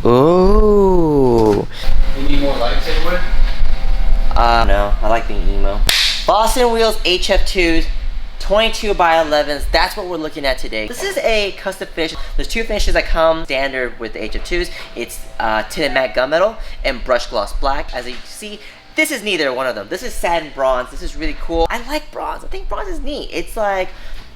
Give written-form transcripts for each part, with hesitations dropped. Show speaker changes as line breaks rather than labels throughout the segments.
Ooh.
You need more lights anywhere?
No, I like being emo. Vossen wheels HF-2s, 22 by 11s. That's what we're looking at today. This is a custom finish. There's two finishes that come standard with the HF-2s. It's tinted matte gunmetal and brushed gloss black. As you can see, this is neither one of them. This is satin bronze. This is really cool. I like bronze. I think bronze is neat. It's like,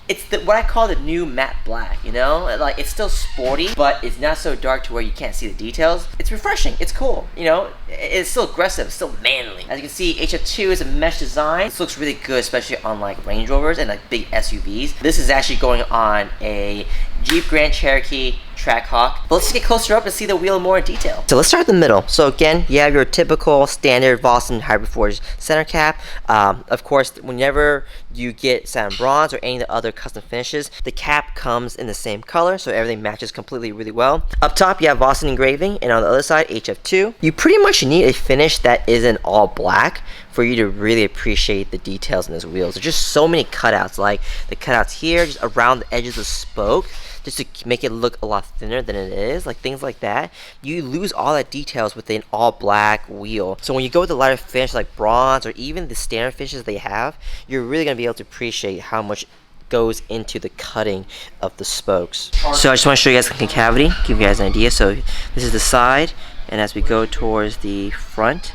it's what I call the new matte black, you know? Like, it's still sporty, but it's not so dark to where you can't see the details. It's refreshing, it's cool, you know? It's still aggressive, it's still manly. As you can see, HF-2 is a mesh design. This looks really good, especially on like Range Rovers and like big SUVs. This is actually going on a Jeep Grand Cherokee Trackhawk. But let's get closer up and see the wheel more in detail. So let's start in the middle. So again, you have your typical standard Vossen Hybrid Forge center cap. Of course, whenever you get satin bronze or any of the other custom finishes, the cap comes in the same color, so everything matches completely really well. Up top, you have Vossen engraving, and on the other side, HF-2. You pretty much need a finish that isn't all black for you to really appreciate the details in those wheels. There's just so many cutouts, like the cutouts here, just around the edges of the spoke, just to make it look a lot thinner than it is, like things like that. You lose all that details with an all black wheel. So when you go with the lighter finish like bronze or even the standard finishes they have, you're really gonna be able to appreciate how much goes into the cutting of the spokes. So I just want to show you guys the concavity, give you guys an idea. So this is the side, and as we go towards the front,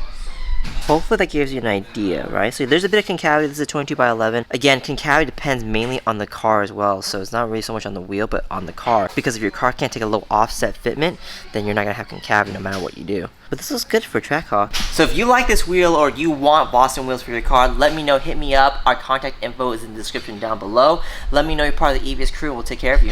hopefully that gives you an idea, right? So there's a bit of concavity. This is a 22 by 11. Again, concavity depends mainly on the car as well, so it's not really so much on the wheel, but on the car. Because if your car can't take a low offset fitment, then you're not gonna have concavity no matter what you do. But this looks good for a Trackhawk. So if you like this wheel or you want Vossen wheels for your car, let me know, hit me up. Our contact info is in the description down below. Let me know you're part of the EVS crew and we'll take care of you.